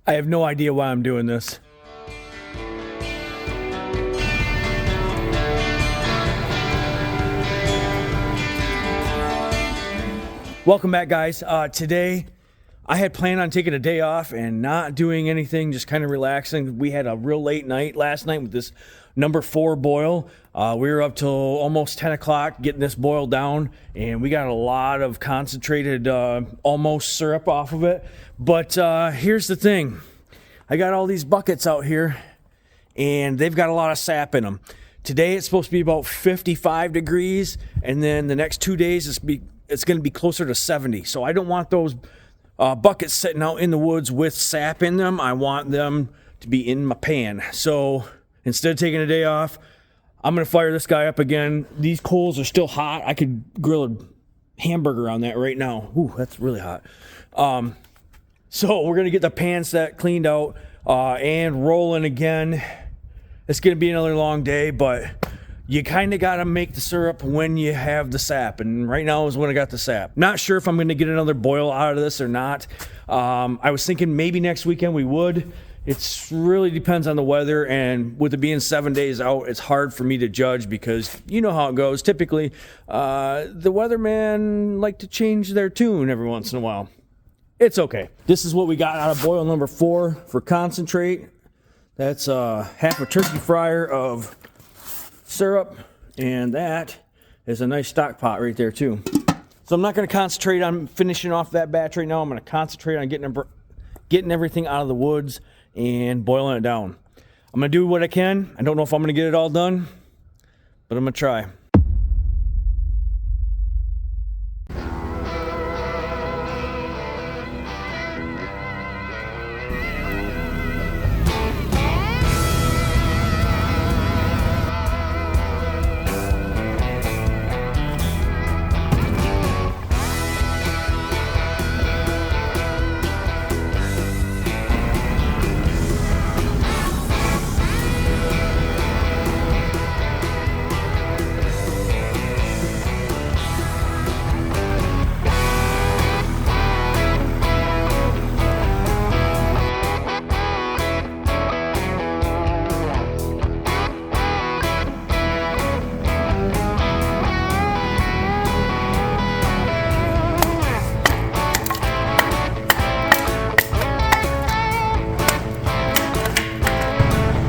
I have no idea why I'm doing this. Welcome back, guys. Today, I had planned on taking a day off and not doing anything, just kind of relaxing. We had a real late night last night with this number 4 boil. We were up till almost 10 o'clock getting this boiled down, and we got a lot of concentrated almost syrup off of it. But here's the thing. I got all these buckets out here, and they've got a lot of sap in them. Today, it's supposed to be about 55 degrees, and then the next 2 days, it's going to be closer to 70. So I don't want those buckets sitting out in the woods with sap in them. I want them to be in my pan. So instead of taking a day off, I'm going to fire this guy up again. These coals are still hot. I could grill a hamburger on that right now. Ooh, that's really hot. So we're going to get the pan set cleaned out and rolling again. It's going to be another long day, but you kind of got to make the syrup when you have the sap. And right now is when I got the sap. Not sure if I'm going to get another boil out of this or not. I was thinking maybe next weekend we would. It really depends on the weather. And with it being 7 days out, it's hard for me to judge because you know how it goes. Typically, the weathermen like to change their tune every once in a while. It's okay. This is what we got out of boil number 4 for concentrate. That's half a turkey fryer of syrup, and that is a nice stock pot right there too. So I'm not going to concentrate on finishing off that batch right now. I'm going to concentrate on getting everything out of the woods and boiling it down. I'm going to do what I can. I don't know if I'm going to get it all done, but I'm going to try.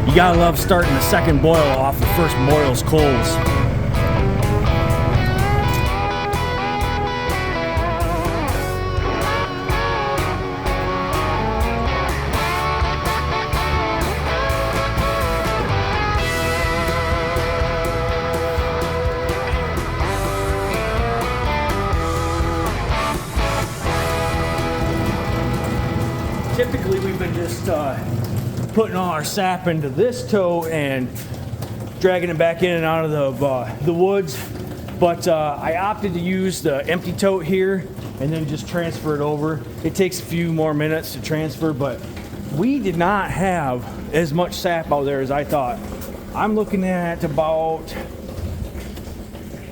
You gotta love starting the second boil off the first boil's coals. Typically, we've been just putting all our sap into this tote and dragging it back in and out of the woods. But I opted to use the empty tote here and then just transfer it over. It takes a few more minutes to transfer, but we did not have as much sap out there as I thought. I'm looking at about,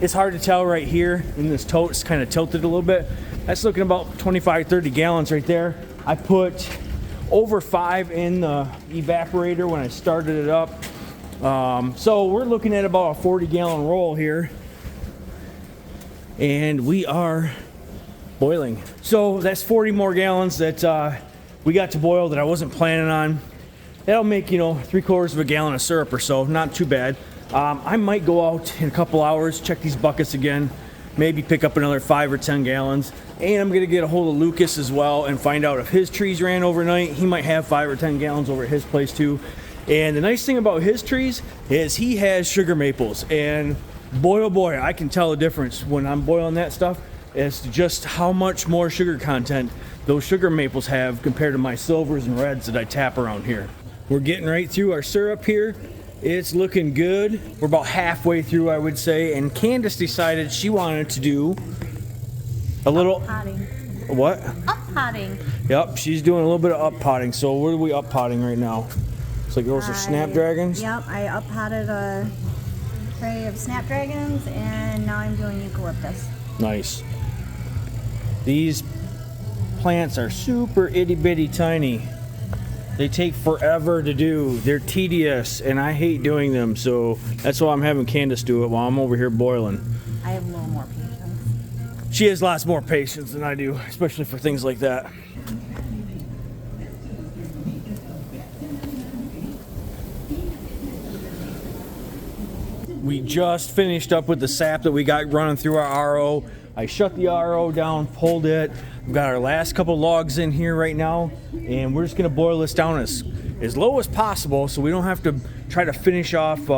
it's hard to tell right here in this tote, it's kind of tilted a little bit. That's looking about 25, 30 gallons right there. I put over 5 in the evaporator when I started it up. So we're looking at about a 40-gallon roll here. And we are boiling. So that's 40 more gallons that we got to boil that I wasn't planning on. That'll make, 3/4 of a gallon of syrup or so. Not too bad. I might go out in a couple hours, check these buckets again, maybe pick up another 5 or 10 gallons. And I'm going to get a hold of Lucas as well and find out if his trees ran overnight. He might have 5 or 10 gallons over at his place too. And the nice thing about his trees is he has sugar maples. And boy, oh boy, I can tell the difference when I'm boiling that stuff as to just how much more sugar content those sugar maples have compared to my silvers and reds that I tap around here. We're getting right through our syrup here. It's looking good. We're about halfway through, I would say. And Candace decided she wanted to do a little up-potting. What? Up-potting. Yep, she's doing a little bit of up-potting. So what are we up-potting right now? It's like those are snapdragons? Yep, I up-potted a tray of snapdragons and now I'm doing eucalyptus. Nice. These plants are super itty-bitty tiny. They take forever to do. They're tedious, and I hate doing them. So that's why I'm having Candace do it while I'm over here boiling. I have a little more patience. She has lots more patience than I do, especially for things like that. We just finished up with the sap that we got running through our RO. I shut the RO down, pulled it. We've got our last couple logs in here right now, and we're just gonna boil this down as low as possible so we don't have to try to finish off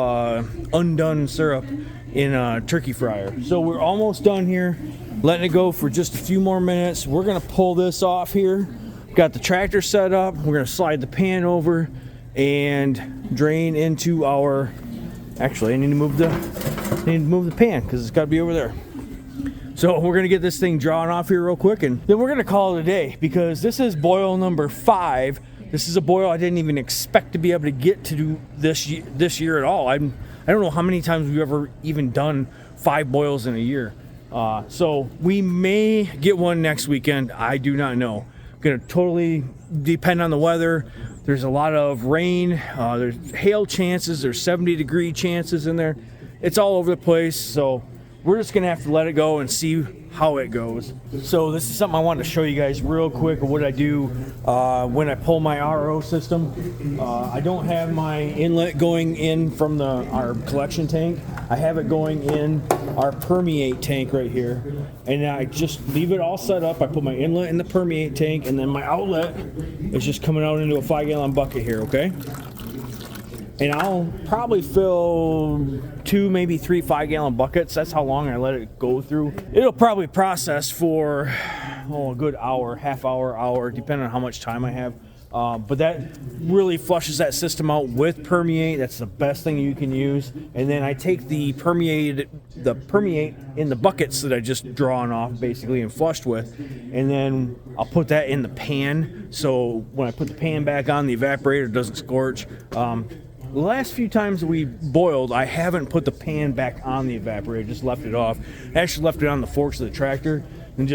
undone syrup in a turkey fryer. So we're almost done here, letting it go for just a few more minutes. We're gonna pull this off here. Got the tractor set up. We're gonna slide the pan over and drain into our, actually I need to move the pan because it's got to be over there. So we're gonna get this thing drawn off here real quick, and then we're gonna call it a day because this is boil number 5. This is a boil I didn't even expect to be able to get to do this year at all. I don't know how many times we've ever even done 5 boils in a year. So we may get one next weekend. I do not know. Gonna totally depend on the weather. There's a lot of rain. There's hail chances. There's 70-degree chances in there. It's all over the place. So we're just gonna have to let it go and see how it goes. So this is something I wanted to show you guys real quick of what I do when I pull my RO system. I don't have my inlet going in from our collection tank. I have it going in our permeate tank right here, and I just leave it all set up. I put my inlet in the permeate tank, and then my outlet is just coming out into a 5-gallon bucket here, okay? And I'll probably fill 2, maybe 3 5-gallon buckets. That's how long I let it go through. It'll probably process for a good hour, half hour, depending on how much time I have. But that really flushes that system out with permeate. That's the best thing you can use. And then I take the permeate in the buckets that I just drawn off basically and flushed with, and then I'll put that in the pan. So when I put the pan back on, the evaporator doesn't scorch. The last few times we boiled, I haven't put the pan back on the evaporator, just left it off. I actually left it on the forks of the tractor, and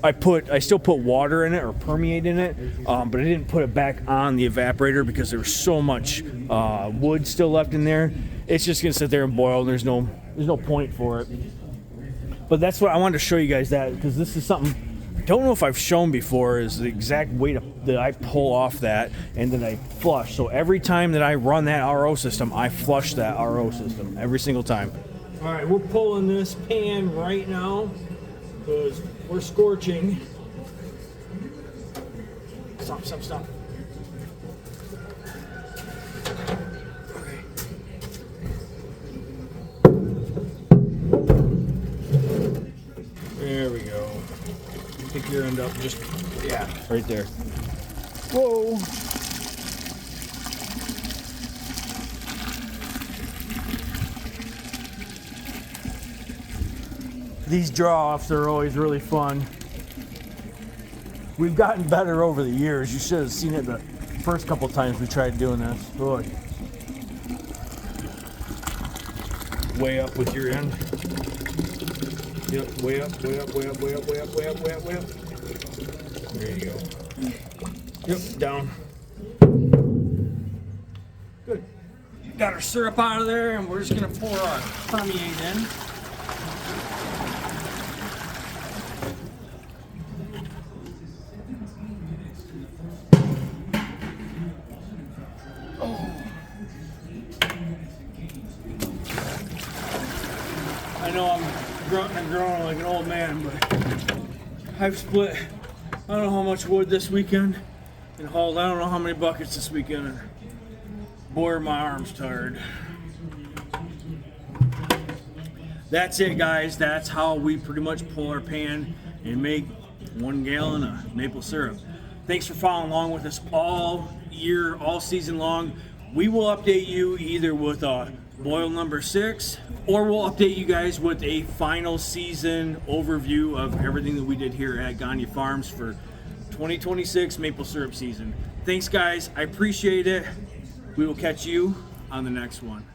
I still put water in it or permeate in it, but I didn't put it back on the evaporator because there was so much wood still left in there. It's just gonna sit there and boil. There's no point for it. But that's what I wanted to show you guys, that because this is something I don't know if I've shown before, is the exact way that I pull off that and then I flush. So every time that I run that RO system, I flush that RO system every single time. All right, we're pulling this pan right now because we're scorching. Stop. There we go. Pick your end up, just, yeah, right there. Whoa. These draw-offs are always really fun. We've gotten better over the years. You should have seen it the first couple times we tried doing this. Boy. Way up with your end. Yep, way up. There you go. Yep, down. Good. Got our syrup out of there, and we're just gonna pour our permeate in. I know I'm grunting and groaning like an old man, but I've split I don't know how much wood this weekend and hauled I don't know how many buckets this weekend, and boy are my arms tired. That's it, guys. That's how we pretty much pull our pan and make 1 gallon of maple syrup. Thanks for following along with us all year, all season long. We will update you either with a boil number 6, or we'll update you guys with a final season overview of everything that we did here at Gagne Farms for 2026 maple syrup season. Thanks, guys. I appreciate it. We will catch you on the next one.